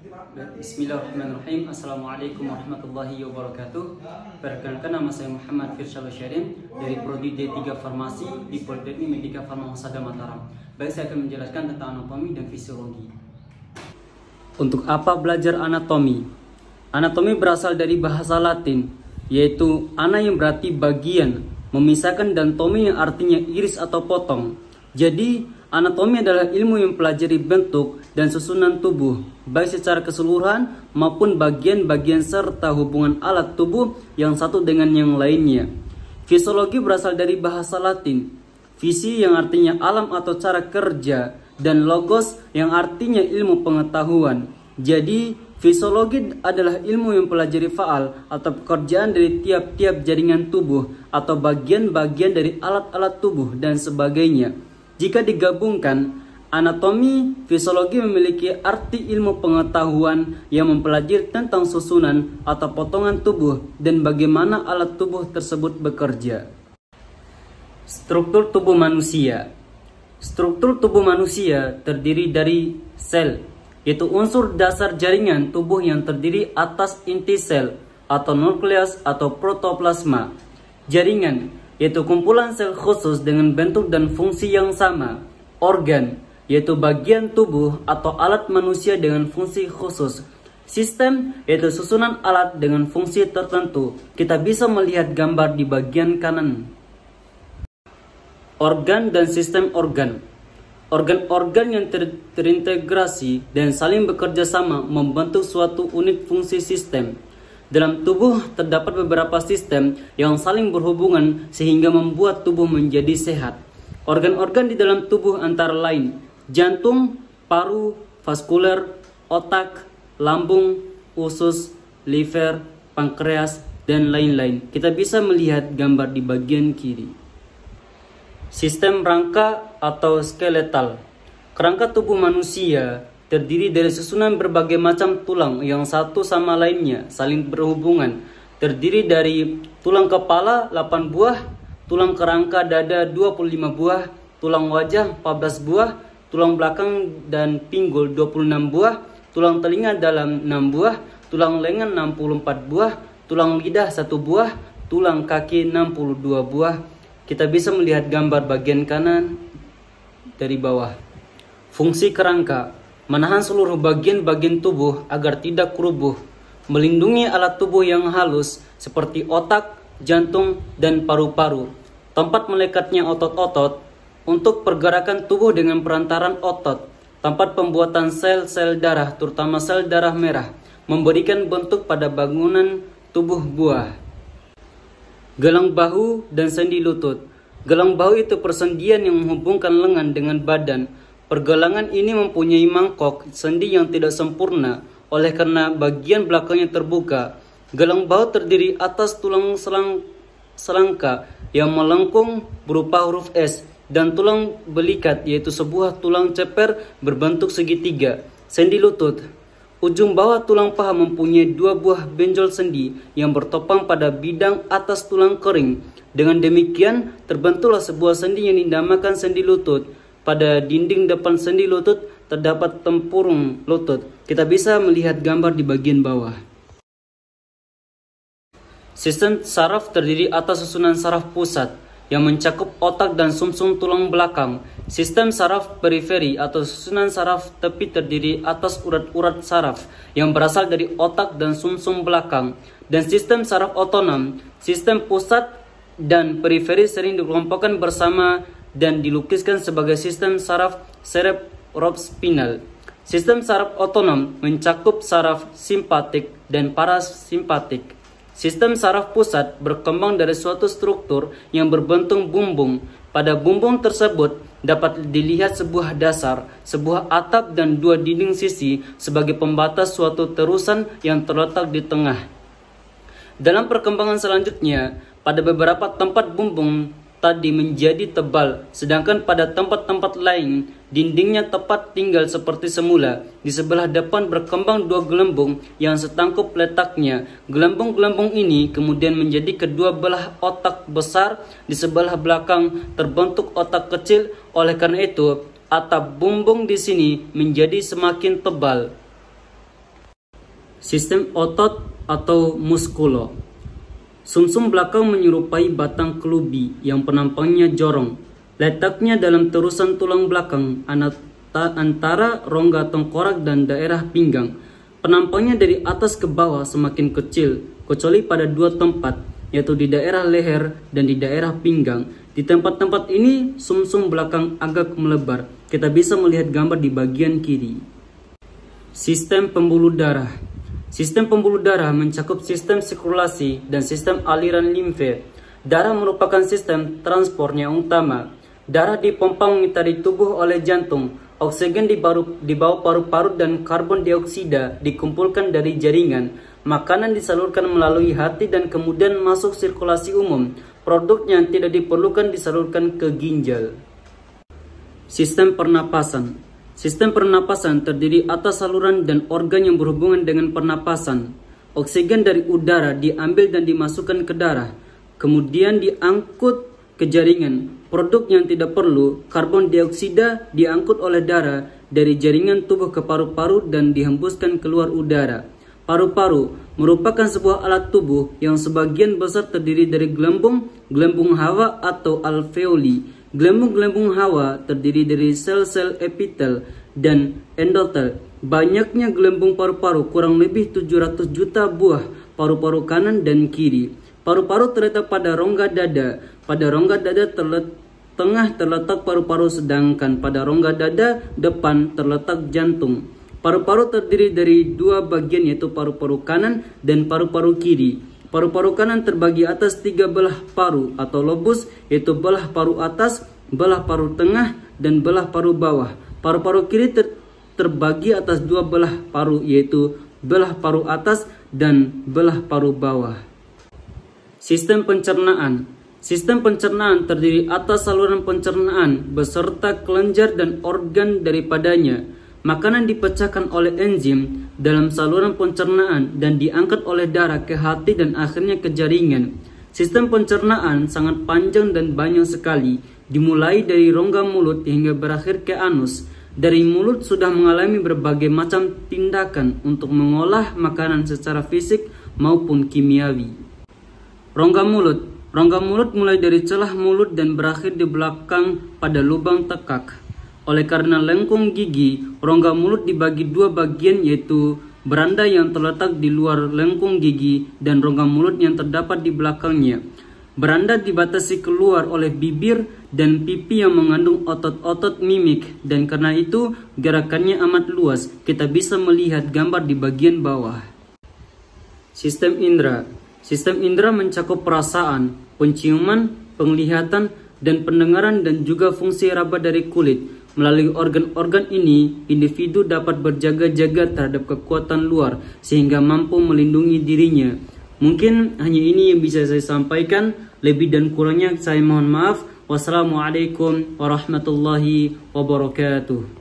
Bismillahirrahmanirrahim. Assalamualaikum warahmatullahi wabarakatuh. Perkenalkan, nama saya Muhammad Firshal Syarim dari Prodi D3 Farmasi di Politeknik Medika Farma Husada Mataram. Baik, saya akan menjelaskan tentang anatomi dan fisiologi. Untuk apa belajar anatomi? Anatomi berasal dari bahasa Latin, yaitu ana yang berarti bagian, memisahkan, dan tomi yang artinya iris atau potong. Jadi, anatomi adalah ilmu yang mempelajari bentuk dan susunan tubuh, baik secara keseluruhan maupun bagian-bagian serta hubungan alat tubuh yang satu dengan yang lainnya. Fisiologi berasal dari bahasa Latin, visi yang artinya alam atau cara kerja, dan logos yang artinya ilmu pengetahuan. Jadi, fisiologi adalah ilmu yang mempelajari faal atau pekerjaan dari tiap-tiap jaringan tubuh atau bagian-bagian dari alat-alat tubuh dan sebagainya. Jika digabungkan, anatomi fisiologi memiliki arti ilmu pengetahuan yang mempelajari tentang susunan atau potongan tubuh dan bagaimana alat tubuh tersebut bekerja. Struktur tubuh manusia. Struktur tubuh manusia terdiri dari sel, yaitu unsur dasar jaringan tubuh yang terdiri atas inti sel atau nukleus atau protoplasma. Jaringan, yaitu kumpulan sel khusus dengan bentuk dan fungsi yang sama. Organ, yaitu bagian tubuh atau alat manusia dengan fungsi khusus. Sistem, yaitu susunan alat dengan fungsi tertentu. Kita bisa melihat gambar di bagian kanan. Organ dan sistem organ. Organ-organ yang terintegrasi dan saling bekerja sama membentuk suatu unit fungsi sistem. Dalam tubuh terdapat beberapa sistem yang saling berhubungan sehingga membuat tubuh menjadi sehat. Organ-organ di dalam tubuh antara lain jantung, paru, vaskuler, otak, lambung, usus, liver, pankreas, dan lain-lain. Kita bisa melihat gambar di bagian kiri. Sistem rangka atau skeletal. Kerangka tubuh manusia terdiri dari susunan berbagai macam tulang yang satu sama lainnya saling berhubungan. Terdiri dari tulang kepala 8 buah, tulang kerangka dada 25 buah, tulang wajah 14 buah, tulang belakang dan pinggul 26 buah, tulang telinga dalam 6 buah, tulang lengan 64 buah, tulang lidah 1 buah, tulang kaki 62 buah. Kita bisa melihat gambar bagian kanan dari bawah. Fungsi kerangka: menahan seluruh bagian-bagian tubuh agar tidak rubuh, melindungi alat tubuh yang halus seperti otak, jantung, dan paru-paru, tempat melekatnya otot-otot, untuk pergerakan tubuh dengan perantaran otot, tempat pembuatan sel-sel darah, terutama sel darah merah, memberikan bentuk pada bangunan tubuh buah. Gelang bahu dan sendi lutut. Gelang bahu itu persendian yang menghubungkan lengan dengan badan. Pergelangan ini mempunyai mangkok sendi yang tidak sempurna, oleh karena bagian belakangnya terbuka. Gelang bahu terdiri atas tulang selangka yang melengkung berupa huruf S dan tulang belikat, yaitu sebuah tulang ceper berbentuk segitiga. Sendi lutut. Ujung bawah tulang paha mempunyai 2 buah benjol sendi yang bertopang pada bidang atas tulang kering. Dengan demikian, terbentuklah sebuah sendi yang dinamakan sendi lutut. Pada dinding depan sendi lutut terdapat tempurung lutut. Kita bisa melihat gambar di bagian bawah. Sistem saraf terdiri atas susunan saraf pusat yang mencakup otak dan sumsum tulang belakang. Sistem saraf periferi atau susunan saraf tepi terdiri atas urat-urat saraf yang berasal dari otak dan sumsum belakang. Dan sistem saraf otonom. Sistem pusat dan periferi sering dikelompokkan bersama dan dilukiskan sebagai sistem saraf cerebrospinal. Sistem saraf otonom mencakup saraf simpatik dan parasimpatik. Sistem saraf pusat berkembang dari suatu struktur yang berbentuk bumbung. Pada bumbung tersebut dapat dilihat sebuah dasar, sebuah atap, dan 2 dinding sisi sebagai pembatas suatu terusan yang terletak di tengah. Dalam perkembangan selanjutnya, pada beberapa tempat bumbung tadi menjadi tebal, sedangkan pada tempat-tempat lain dindingnya tepat tinggal seperti semula. Di sebelah depan berkembang 2 gelembung yang setangkup letaknya. Gelembung-gelembung ini kemudian menjadi kedua belah otak besar. Di sebelah belakang terbentuk otak kecil. Oleh karena itu, atap bumbung di sini menjadi semakin tebal. Sistem otot atau muskulo. Sumsum belakang menyerupai batang kelubi yang penampangnya jorong. Letaknya dalam terusan tulang belakang antara rongga tengkorak dan daerah pinggang. Penampangnya dari atas ke bawah semakin kecil, kecuali pada dua tempat, yaitu di daerah leher dan di daerah pinggang. Di tempat-tempat ini sumsum belakang agak melebar. Kita bisa melihat gambar di bagian kiri. Sistem pembuluh darah. Sistem pembuluh darah mencakup sistem sirkulasi dan sistem aliran limfe. Darah merupakan sistem transport yang utama. Darah dipompa mengitari tubuh oleh jantung. Oksigen dibawa paru-paru dan karbon dioksida dikumpulkan dari jaringan. Makanan disalurkan melalui hati dan kemudian masuk sirkulasi umum. Produk yang tidak diperlukan disalurkan ke ginjal. Sistem pernapasan. Sistem pernapasan terdiri atas saluran dan organ yang berhubungan dengan pernapasan. Oksigen dari udara diambil dan dimasukkan ke darah, kemudian diangkut ke jaringan. Produk yang tidak perlu, karbon dioksida, diangkut oleh darah dari jaringan tubuh ke paru-paru dan dihembuskan keluar udara. Paru-paru merupakan sebuah alat tubuh yang sebagian besar terdiri dari gelembung hawa atau alveoli. Gelembung-gelembung hawa terdiri dari sel-sel epitel dan endotel. Banyaknya gelembung paru-paru kurang lebih 700 juta buah paru-paru kanan dan kiri. Paru-paru terletak pada rongga dada. Pada rongga dada tengah terletak paru-paru, sedangkan pada rongga dada depan terletak jantung. Paru-paru terdiri dari dua bagian, yaitu paru-paru kanan dan paru-paru kiri. Paru-paru kanan terbagi atas 3 belah paru atau lobus, yaitu belah paru atas, belah paru tengah, dan belah paru bawah. Paru-paru kiri terbagi atas 2 belah paru, yaitu belah paru atas dan belah paru bawah. Sistem pencernaan. Sistem pencernaan terdiri atas saluran pencernaan beserta kelenjar dan organ daripadanya. Makanan dipecahkan oleh enzim dalam saluran pencernaan dan diangkat oleh darah ke hati dan akhirnya ke jaringan. Sistem pencernaan sangat panjang dan banyak sekali, dimulai dari rongga mulut hingga berakhir ke anus. Dari mulut sudah mengalami berbagai macam tindakan untuk mengolah makanan secara fisik maupun kimiawi. Rongga mulut. Rongga mulut mulai dari celah mulut dan berakhir di belakang pada lubang tekak. Oleh karena lengkung gigi, rongga mulut dibagi 2 bagian, yaitu beranda yang terletak di luar lengkung gigi dan rongga mulut yang terdapat di belakangnya. Beranda dibatasi keluar oleh bibir dan pipi yang mengandung otot-otot mimik, dan karena itu gerakannya amat luas. Kita bisa melihat gambar di bagian bawah. Sistem indera. Sistem indera mencakup perasaan, penciuman, penglihatan, dan pendengaran, dan juga fungsi raba dari kulit. Melalui organ-organ ini, individu dapat berjaga-jaga terhadap kekuatan luar sehingga mampu melindungi dirinya. Mungkin hanya ini yang bisa saya sampaikan. Lebih dan kurangnya saya mohon maaf. Wassalamualaikum warahmatullahi wabarakatuh.